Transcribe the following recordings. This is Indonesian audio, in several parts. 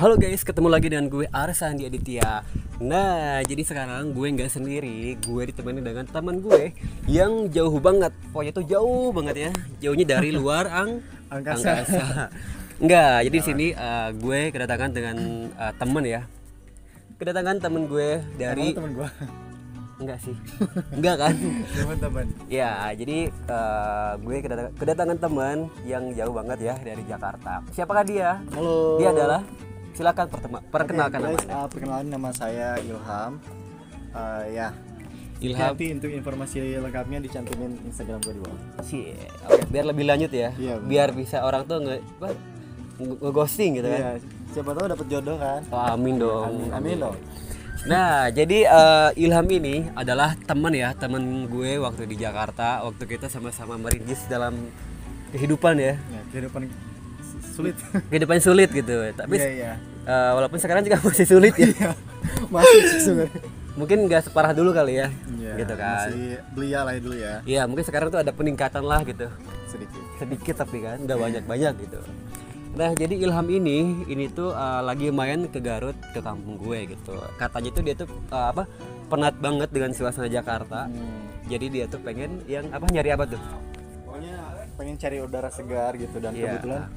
Halo guys, ketemu lagi dengan gue Arsandi Aditya. Nah, jadi sekarang gue nggak sendiri, gue ditemani dengan teman gue yang jauh banget. Pokoknya tuh jauh banget ya, jauhnya dari luar Angkasa. Enggak, jadi di sini gue kedatangan dengan temen ya. Kedatangan temen gue dari teman gua. enggak sih, enggak kan? Teman-teman. Ya, jadi gue kedatangan teman yang jauh banget ya dari Jakarta. Siapakah dia? Halo. Dia adalah, silakan perkenalkan Oke, guys, namanya. perkenalan nama saya Ilham. Ya. Ilham. Nanti untuk informasi lengkapnya dicantumin Instagram gua di bawah. Oke, biar lebih lanjut ya. Iya, bener. Biar bisa orang tuh nge-ghosting gitu kan. Iya. Siapa tahu dapat jodoh kan? Oh, amin dong. Amin dong. Nah, jadi Ilham ini adalah teman gue waktu di Jakarta, waktu kita sama-sama merintis dalam kehidupan ya. Ya, kehidupan sulit. Kehidupan sulit gitu. Tapi Iya. walaupun sekarang juga masih sulit ya. Iya. Masih sih sebenarnya. Mungkin nggak separah dulu kali ya. Iya, Gitu kan. Masih belia lah dulu ya. Iya, mungkin sekarang tuh ada peningkatan lah gitu. Sedikit. Sedikit tapi kan nggak banyak-banyak gitu. Nah, jadi Ilham ini tuh lagi main ke Garut, ke kampung gue gitu. Katanya tuh dia tuh penat banget dengan suasana Jakarta. Jadi dia tuh pengen yang nyari apa tuh? Pokoknya pengen cari udara segar gitu dan Iya. kebetulan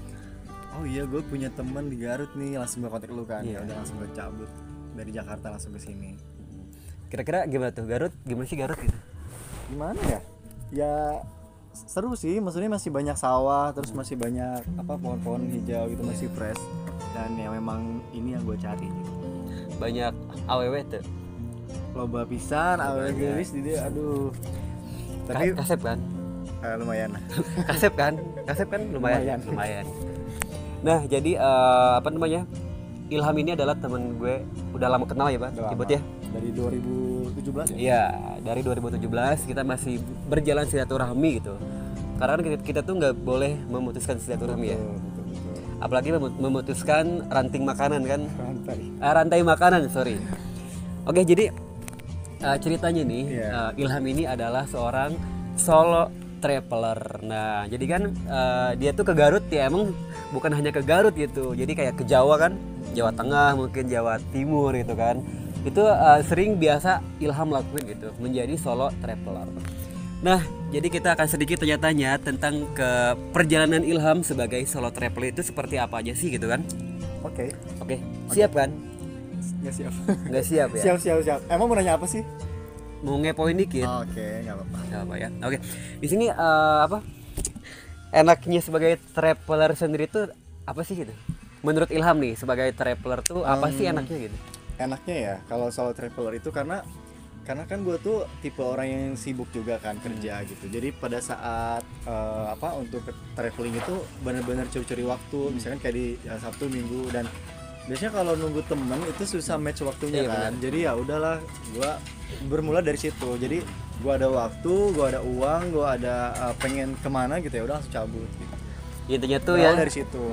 oh iya gue punya teman di Garut nih, langsung gue kontak lu kan. Iya. Ya udah langsung gue cabut dari Jakarta langsung ke sini. Kira-kira gimana tuh Garut? Gimana sih Garut gitu? Gimana ya? Ya seru sih, maksudnya masih banyak sawah, terus masih banyak pohon-pohon hijau gitu, masih fresh. Dan ya memang ini yang gue cari gitu. Banyak aww tuh. Loba pisan, awalnya gelis di dia, aduh. Tapi Kasep kan? lumayan lah. Kasep kan? Kasep kan lumayan. Lumayan. Nah, jadi Ilham ini adalah temen gue, udah lama kenal ya, Pak? Udah Ibut lama. ya? Dari 2017 ya? Iya, dari 2017 kita masih berjalan silaturahmi gitu. Karena kan kita tuh nggak boleh memutuskan silaturahmi ya. Betul. Apalagi memutuskan ranting makanan kan. Rantai. Rantai makanan, sorry. Oke, jadi ceritanya nih, Iya. Ilham ini adalah seorang solo traveler. Nah, jadi kan dia tuh ke Garut ya, emang bukan hanya ke Garut gitu. Jadi kayak ke Jawa kan, Jawa Tengah, mungkin Jawa Timur gitu kan. Itu sering biasa Ilham lakuin gitu, menjadi solo traveler. Nah, jadi kita akan sedikit tanya-tanya tentang ke perjalanan Ilham sebagai solo traveler itu seperti apa aja sih gitu kan. Oke. Oke, siap kan? Nggak siap. Nggak siap ya? Siap. Emang mau nanya apa sih? Mau ngepoin dikit. Oke, nggak apa-apa. Nggak apa ya. Oke. Di sini enaknya sebagai traveler sendiri tuh apa sih gitu? Menurut Ilham nih sebagai traveler tuh apa sih enaknya gitu? Enaknya ya kalau solo traveler itu karena kan gue tuh tipe orang yang sibuk juga kan kerja gitu. Jadi pada saat untuk traveling itu benar-benar curi-curi waktu. Misalkan kayak di Sabtu, Minggu, dan biasanya kalau nunggu temen itu susah match waktunya Iya, kan. benar. Jadi ya udahlah, gue bermula dari situ. Jadi gue ada waktu, gue ada uang, gue ada pengen kemana gitu ya udah langsung cabut gitu. Intinya tuh Berawal ya. dari situ.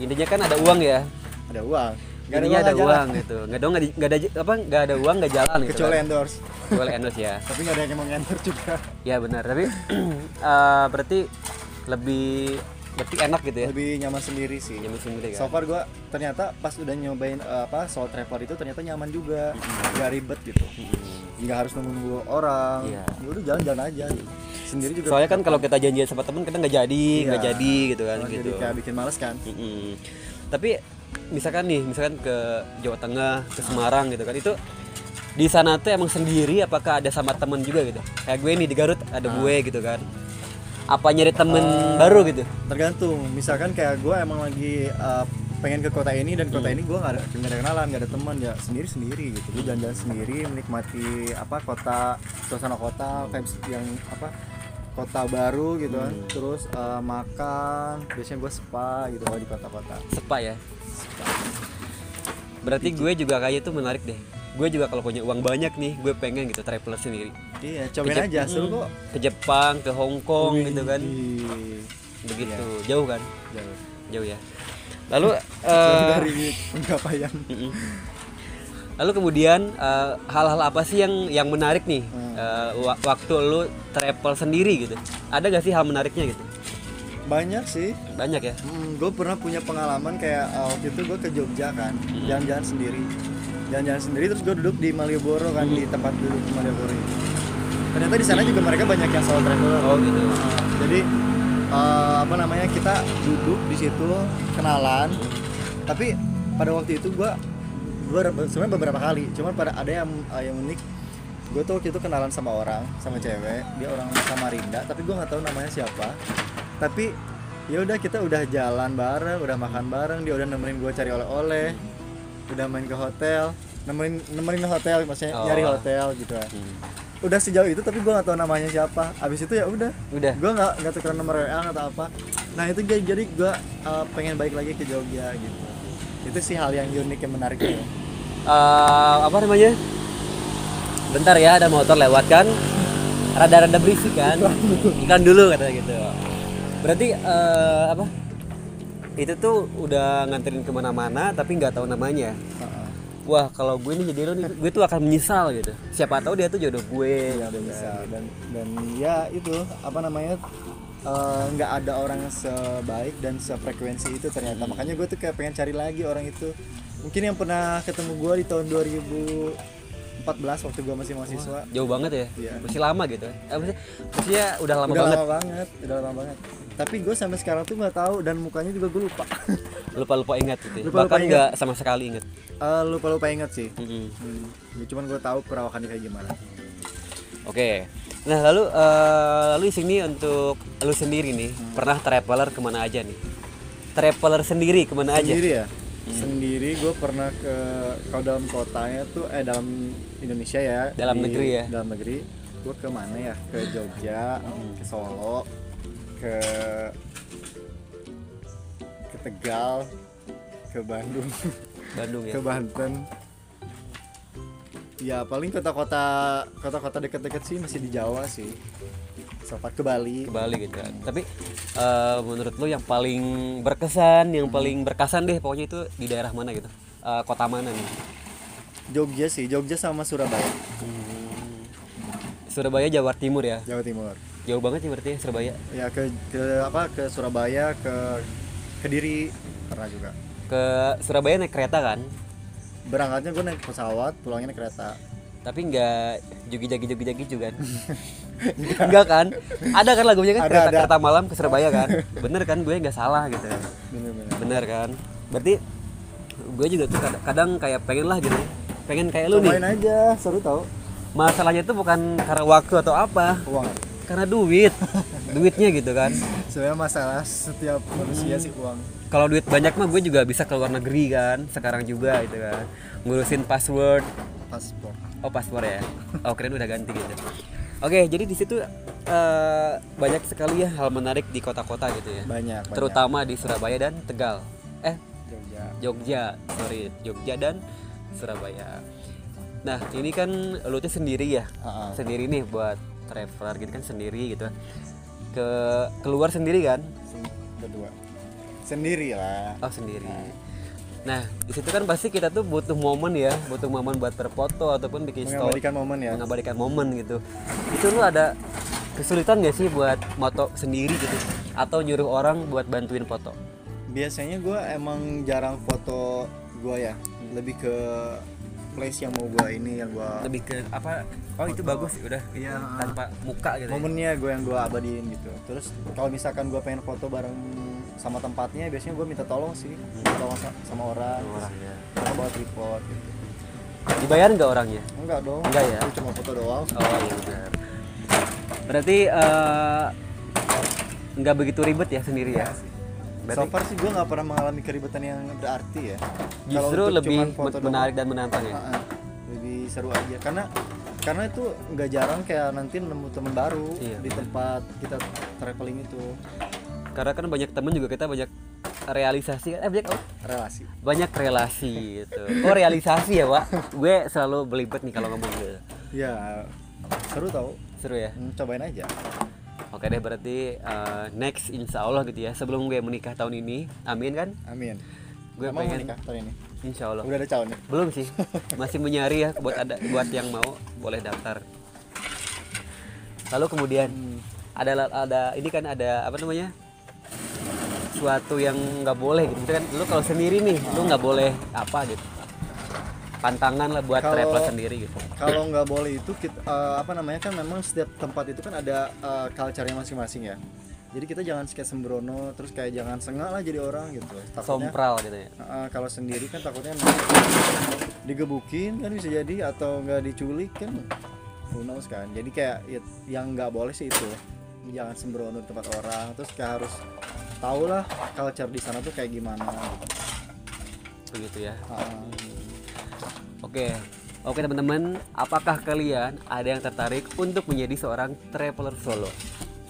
Intinya kan ada uang ya. Ada uang. Intinya ada nggak jalan. uang gitu. Nggak ada uang nggak jalan gitu. Kecuali kan. endorse. Kecuali endorse ya. Tapi nggak ada yang mau endorse juga. Ya benar, tapi berarti berarti enak gitu ya. Lebih nyaman sendiri sih. Nyaman sendiri kan. So far gue ternyata pas udah nyobain solo traveler itu ternyata nyaman juga, nggak ribet gitu, nggak harus nunggu orang. Iya. Ya udah jalan-jalan aja gitu. Sendiri juga. Soalnya kan kalau kita janjian sama temen kita nggak Iya. jadi gitu kan Malah gitu. jadi kayak bikin males kan. Tapi misalkan ke Jawa Tengah, ke Semarang gitu kan, itu di sana tuh emang sendiri apakah ada sama temen juga gitu? Kayak gue nih di Garut ada gue gitu kan. Apa nyari temen baru gitu? Tergantung. Misalkan kayak gue emang lagi pengen ke kota ini dan kota ini gue nggak ada kenalan, nggak ada teman, ya sendiri gitu. Gue jalan-jalan sendiri, menikmati kota, suasana kota kayak yang kota baru gitu kan. Terus makan, biasanya gue spa gitu kalau di kota-kota. Sepa ya. Berarti gue juga kayaknya tuh menarik deh. Gue juga kalau punya uang banyak nih, gue pengen gitu traveler sendiri. Iya, cobain aja, seru kok. Ke Jepang, ke Hong Kong Wih, gitu kan. Begitu. Jauh kan? Jauh. Jauh ya. Lalu Jauh dari pencapaian. lalu kemudian hal-hal apa sih yang menarik nih waktu lu travel sendiri gitu? Ada gak sih hal menariknya gitu? Banyak sih. Banyak ya. Gue pernah punya pengalaman kayak waktu itu gue ke Jogja kan, jalan-jalan sendiri terus gue duduk di Malioboro kan, di tempat duduk di Malioboro itu. Ternyata di sana juga mereka banyak yang solo traveler. Oh gitu. Jadi apa namanya, kita duduk di situ kenalan, tapi pada waktu itu gue sebenarnya beberapa kali, cuman pada ada yang unik. Gue tuh waktu itu kenalan sama cewek, dia orang Samarinda, tapi gue nggak tahu namanya siapa. Tapi ya udah, kita udah jalan bareng, udah makan bareng, dia udah nemenin gue cari oleh-oleh, udah main ke hotel, nemenin hotel, maksudnya nyari hotel gitu kan. Udah sejauh itu, tapi gue nggak tahu namanya siapa. Abis itu ya udah, gue nggak tukeran nomor WA atau apa. Nah itu jadi gue pengen balik lagi ke Jogja gitu. Itu sih hal yang unik, yang menarik ya. Apa namanya? Bentar ya, ada motor lewat kan, rada-rada berisik kan, iklan dulu katanya gitu. Berarti apa? Itu tuh udah nganterin kemana-mana tapi nggak tahu namanya. Wah, kalau gue nih jadi lo nih, gue tuh akan menyesal gitu. Siapa tahu dia tuh jodoh gue. Ya, gitu bisa. kan. Dan ya itu apa namanya, nggak ada orang yang sebaik dan sefrekuensi itu ternyata. Makanya gue tuh kayak pengen cari lagi orang itu. Mungkin yang pernah ketemu gue di tahun 2014 waktu gue masih mahasiswa. Jauh banget ya? Iya. Masih lama gitu. Maksudnya udah lama banget. Udah lama banget. Tapi gue sampai sekarang tuh nggak tahu, dan mukanya juga gue lupa. Lupa ingat gitu. Ya? Lupa Bahkan ingat. nggak sama sekali ingat. Lupa ingat sih. Mm-hmm. Cuman gue tahu perawakannya kayak gimana. Oke. Nah lalu sini untuk lu sendiri nih, pernah traveler kemana aja nih? Traveler sendiri kemana aja? Sendiri ya? Sendiri gue pernah kalau dalam kotanya tuh dalam Indonesia ya, Dalam negeri ya? Dalam negeri gue ke mana ya? Ke Jogja, ke Solo, ke Tegal, ke Bandung, Bandung ya? ke Banten. Ya paling kota-kota deket-deket sih masih di Jawa sih. Sempat ke Bali. Ke Bali gitu kan. Tapi menurut lu yang paling berkesan, yang paling berkesan deh pokoknya itu di daerah mana gitu? Kota mana nih? Jogja sih, Jogja sama Surabaya. Surabaya Jawa Timur ya? Jawa Timur. Jauh banget sih berarti ya Surabaya. Ya ke Surabaya, ke Kediri pernah juga. Ke Surabaya naik kereta kan? Berangkatnya gue naik pesawat, pulangnya naik kereta. Tapi nggak jogi-jogi kan? Enggak kan? Ada kan lagunya kan, kereta malam ke Surabaya kan? Bener kan, gue nggak salah gitu. Bener kan? Berarti gue juga tuh kadang kayak pengen lah gitu, pengen kayak lu nih. Cobain aja, seru tau. Masalahnya tuh bukan karena waktu atau apa, Uang. karena duitnya gitu kan. Sebenarnya masalah setiap manusia sih uang. Kalau duit banyak mah gue juga bisa ke luar negeri kan, sekarang juga gitu kan, ngurusin paspor. Oh paspor ya, oh keren udah ganti gitu. Oke, jadi di situ banyak sekali ya hal menarik di kota-kota gitu ya. Banyak. Terutama di Surabaya dan Tegal. Jogja. Jogja dan Surabaya. Nah ini kan lu tuh sendiri ya, sendiri nih buat traveler gitu kan, sendiri gitu. Keluar sendiri kan? Kedua. Sendiri lah. Oh sendiri. Nah di situ kan pasti kita tuh butuh momen ya, butuh momen buat berfoto ataupun bikin story, mengabadikan momen gitu. Itu lu ada kesulitan nggak sih buat moto sendiri gitu, atau nyuruh orang buat bantuin foto? Biasanya gue emang jarang foto gue ya, lebih ke place yang mau gue ini, yang gue lebih ke apa? Oh itu bagus udah, iya, tanpa muka gitu. Momennya gue yang gue abadiin gitu. Terus kalau misalkan gue pengen foto bareng sama tempatnya, biasanya gue minta tolong sih, tolong sama orang ya. Atau bawa tripod gitu. Dibayar nggak orangnya? Enggak dong. Enggak ya? Itu cuma foto doang. Oh iya benar. Berarti nggak begitu ribet ya sendiri ya? So far sih gue nggak pernah mengalami keribetan yang berarti ya. Justru lebih menarik dan menantang ya. Lebih seru aja karena itu nggak jarang kayak nanti nemu teman baru di tempat kita traveling itu. Karena kan banyak temen juga, kita banyak realisasi, banyak relasi gitu. Oh realisasi ya Pak? Gue selalu belibet nih kalau ngomong gitu. Ya seru tau. Seru ya? Cobain aja. Oke deh, berarti next insya Allah gitu ya, sebelum gue menikah tahun ini, amin kan? Amin. Gue Emang pengen menikah tahun ini? Insya Allah. Udah ada calon nih? Belum sih, masih menyari ya, buat yang mau boleh daftar. Lalu kemudian ada ini kan ada apa namanya, suatu yang nggak boleh gitu kan. Lu kalau sendiri nih, lu nggak boleh apa gitu. Pantangan lah buat Kalau- traveler sendiri gitu. Kalau nggak boleh itu kita, apa namanya kan memang setiap tempat itu kan ada culture-nya masing-masing ya. Jadi kita jangan kayak sembrono, terus kayak jangan sengak lah jadi orang gitu. Takutnya Sompral gitu ya. kalau sendiri kan takutnya digebukin kan bisa jadi, atau nggak diculik kan, who knows kan. Jadi kayak yang nggak boleh sih itu, jangan sembrono di tempat orang, terus kayak harus tahu lah culture di sana tuh kayak gimana gitu. Begitu ya. Heeh. Oke teman-teman, apakah kalian ada yang tertarik untuk menjadi seorang traveler solo?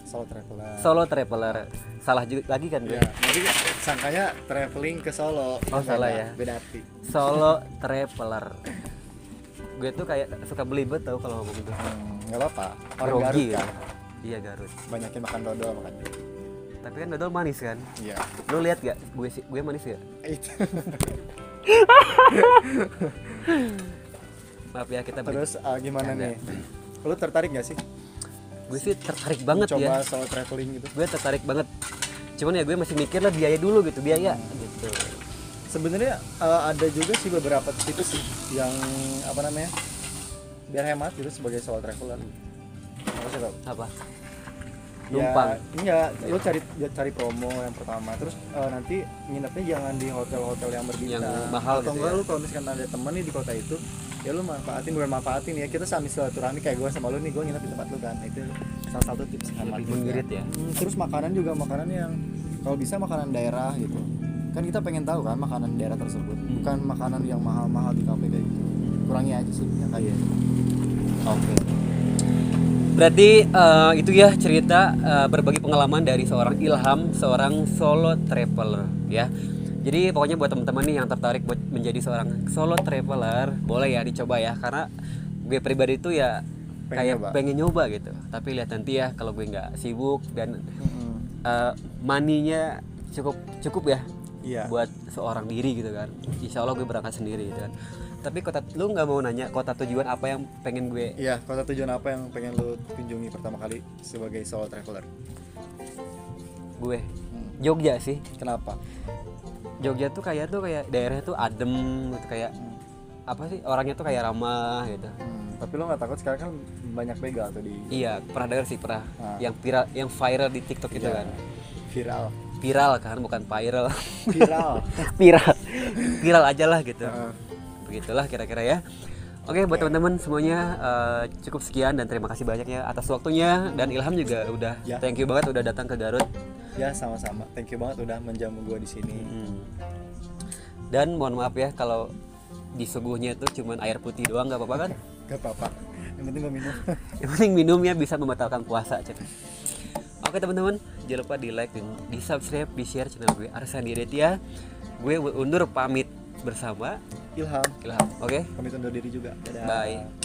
Solo traveler. Solo traveler. Salah juga lagi kan gue? Ya, jadi sangkanya traveling ke Solo. Oh, salah ya. Beda arti. Solo traveler. Gue tuh kayak suka belibet tau kalau ngomong gitu. Nggak apa-apa. Orang Grogi Garut ya? kan. Iya Garut. Banyakin makan dodol makan. Tapi kan dodol manis kan? Iya. Lu lihat gak? Gue manis gak? Itu. Maaf ya kita Terus gimana Canda. nih? Lu tertarik nggak sih? gue sih tertarik banget Coba ya. solo traveling gitu. Gue tertarik banget. Cuman ya gue masih mikir lah biaya dulu gitu, biaya gitu. Sebenarnya ada juga sih beberapa tips sih yang apa namanya? Biar hemat gitu sebagai solo traveler. Apa sih tau? Apa? Numpang. Ya, enggak, lu cari promo yang pertama. Terus nanti nginepnya jangan di hotel-hotel yang berbintang. Yang mahal Atau gitu enggak ya. lu kalau misalkan ada temen nih di kota itu, ya lu manfaatin ya. Kita sambil silaturahmi kayak gue sama lu nih, gue nginep di tempat lu kan. Itu salah satu tips hemat Lebih juga. mengirit ya. Terus makanan juga, makanan yang kalau bisa makanan daerah gitu. Kan kita pengen tahu kan makanan daerah tersebut, bukan makanan yang mahal-mahal di kafe kayak gitu. Kurangi aja sih yang kayak gitu. Oke. Berarti itu ya cerita berbagi pengalaman dari seorang Ilham, seorang solo traveler ya. Jadi pokoknya buat teman-teman nih yang tertarik buat menjadi seorang solo traveler, boleh ya dicoba ya, karena gue pribadi itu ya pengen nyoba gitu. Tapi lihat nanti ya kalau gue nggak sibuk dan money-nya cukup ya. Iya. Buat seorang diri gitu kan. Insya Allah gue berangkat sendiri gitu kan. Tapi lu nggak mau nanya kota tujuan apa yang pengen gue? Iya, kota tujuan apa yang pengen lu kunjungi pertama kali sebagai solo traveler? Gue Jogja sih. Kenapa? Jogja tuh kayak daerahnya tuh adem gitu, kayak apa sih, orangnya tuh kayak ramah gitu. Tapi lo nggak takut sekarang kan banyak begal tuh di Iya, pernah dengar sih, pernah. Ah. Yang viral di TikTok itu Iya, kan. viral Kan, bukan viral. viral Viral aja lah gitu. Heeh. Begitulah kira-kira ya. Oke, buat teman-teman semuanya cukup sekian dan terima kasih banyak ya atas waktunya, dan Ilham juga udah Ya. thank you banget udah datang ke Garut. Ya sama-sama, thank you banget udah menjamu gua di sini. Dan mohon maaf ya kalau disuguhnya itu cuman air putih doang, nggak apa-apa kan? Gak apa-apa, yang penting gua minum. Yang penting minumnya bisa membatalkan puasa, cek. Oke teman-teman, jangan lupa di like dan di subscribe, di share channel gue Arsandi Aditya. Gue undur pamit bersama Ilham, Ilham. Oke, pamit undur diri juga. Dadah. bye.